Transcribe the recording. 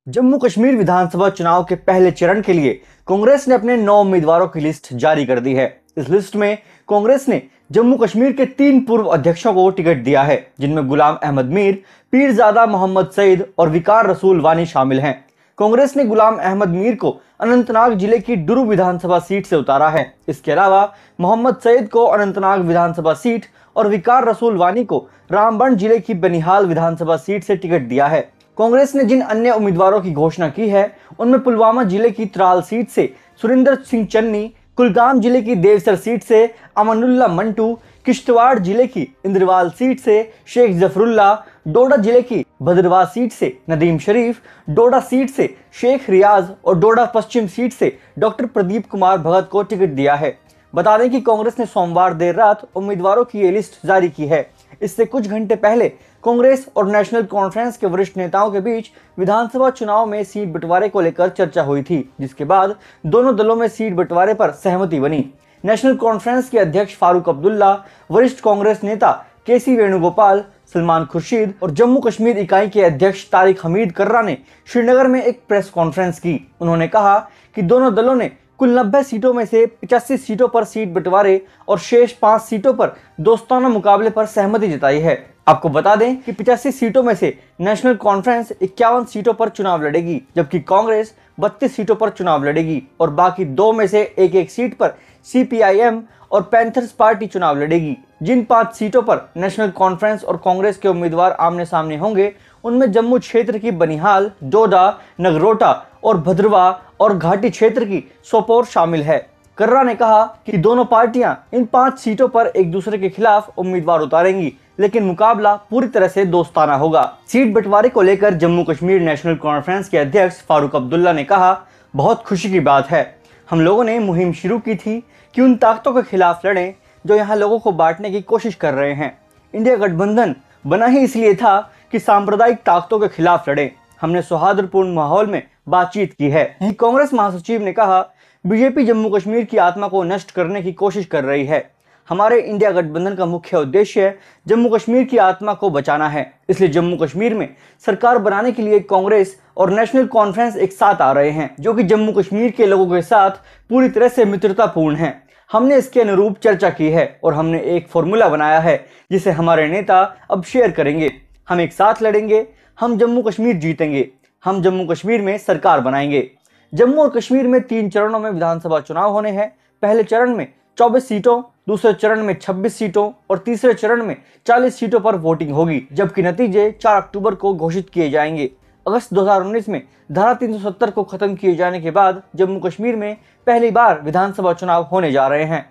जम्मू कश्मीर विधानसभा चुनाव के पहले चरण के लिए कांग्रेस ने अपने 9 उम्मीदवारों की लिस्ट जारी कर दी है। इस लिस्ट में कांग्रेस ने जम्मू कश्मीर के 3 पूर्व अध्यक्षों को टिकट दिया है, जिनमें गुलाम अहमद मीर, पीरजादा मोहम्मद सईद और विकार रसूल वानी शामिल हैं। कांग्रेस ने गुलाम अहमद मीर को अनंतनाग जिले की डुरू विधानसभा सीट से उतारा है। इसके अलावा मोहम्मद सईद को अनंतनाग विधानसभा सीट और विकार रसूल वानी को रामबन जिले की बनिहाल विधानसभा सीट से टिकट दिया है। कांग्रेस ने जिन अन्य उम्मीदवारों की घोषणा की है, उनमें पुलवामा जिले की त्राल सीट से सुरिंदर सिंह चन्नी, कुलगाम जिले की देवसर सीट से अमनुल्लाह मंटू, किश्तवाड़ जिले की इंद्रवाल सीट से शेख जफरुल्ला, डोडा जिले की भद्रवाह सीट से नदीम शरीफ, डोडा सीट से शेख रियाज और डोडा पश्चिम सीट से डॉक्टर प्रदीप कुमार भगत को टिकट दिया है। बता दें कि कांग्रेस ने सोमवार देर रात उम्मीदवारों की ये लिस्ट जारी की है। इससे कुछ घंटे पहले कांग्रेस और नेशनल कॉन्फ्रेंस के वरिष्ठ नेताओं के बीच विधानसभा चुनाव में सीट बंटवारे को लेकर चर्चा हुई थी, जिसके बाद दोनों दलों में सीट बंटवारे पर सहमति बनी। नेशनल कॉन्फ्रेंस के अध्यक्ष फारूक अब्दुल्ला, वरिष्ठ कांग्रेस नेता केसी वेणुगोपाल, सलमान खुर्शीद और जम्मू कश्मीर इकाई के अध्यक्ष तारिक हमीद कर्रा ने श्रीनगर में एक प्रेस कॉन्फ्रेंस की। उन्होंने कहा कि दोनों दलों ने कुल 90 सीटों में से 85 सीटों पर सीट बंटवारे और शेष 5 सीटों पर दोस्ताना मुकाबले पर सहमति जताई है। आपको बता दें कि 85 सीटों में से नेशनल कॉन्फ्रेंस 51 सीटों पर चुनाव लड़ेगी, जबकि कांग्रेस 32 सीटों पर चुनाव लड़ेगी और बाकी 2 में से एक सीट पर CPIM और पैंथर्स पार्टी चुनाव लड़ेगी। जिन 5 सीटों पर नेशनल कॉन्फ्रेंस और कांग्रेस के उम्मीदवार आमने सामने होंगे, उनमें जम्मू क्षेत्र की बनिहाल, डोडा, नगरोटा और भद्रवाह और घाटी क्षेत्र की सोपोर शामिल है। कर्रा ने कहा कि दोनों पार्टियां इन 5 सीटों पर एक दूसरे के खिलाफ उम्मीदवार उतारेंगी, लेकिन मुकाबला पूरी तरह से दोस्ताना होगा। सीट बंटवारे को लेकर जम्मू कश्मीर नेशनल कॉन्फ्रेंस के अध्यक्ष फारूक अब्दुल्ला ने कहा, बहुत खुशी की बात है। हम लोगों ने मुहिम शुरू की थी कि उन ताकतों के खिलाफ लड़ें जो यहाँ लोगों को बांटने की कोशिश कर रहे हैं। इंडिया गठबंधन बना ही इसलिए था कि सांप्रदायिक ताकतों के खिलाफ लड़ें। हमने सौहार्दपूर्ण माहौल में बातचीत की है। कांग्रेस महासचिव ने कहा, बीजेपी जम्मू कश्मीर की आत्मा को नष्ट करने की कोशिश कर रही है। हमारे इंडिया गठबंधन का मुख्य उद्देश्य जम्मू कश्मीर की आत्मा को बचाना है। इसलिए जम्मू कश्मीर में सरकार बनाने के लिए कांग्रेस और नेशनल कॉन्फ्रेंस एक साथ आ रहे हैं, जो कि जम्मू कश्मीर के लोगों के साथ पूरी तरह से मित्रतापूर्ण है। हमने इसके अनुरूप चर्चा की है और हमने एक फॉर्मूला बनाया है जिसे हमारे नेता अब शेयर करेंगे। हम एक साथ लड़ेंगे, हम जम्मू कश्मीर जीतेंगे, हम जम्मू कश्मीर में सरकार बनाएंगे। जम्मू और कश्मीर में 3 चरणों में विधानसभा चुनाव होने हैं। पहले चरण में 24 सीटों, दूसरे चरण में 26 सीटों और तीसरे चरण में 40 सीटों पर वोटिंग होगी, जबकि नतीजे 4 अक्टूबर को घोषित किए जाएंगे। अगस्त 2019 में धारा 370 को खत्म किए जाने के बाद जम्मू कश्मीर में पहली बार विधानसभा चुनाव होने जा रहे हैं।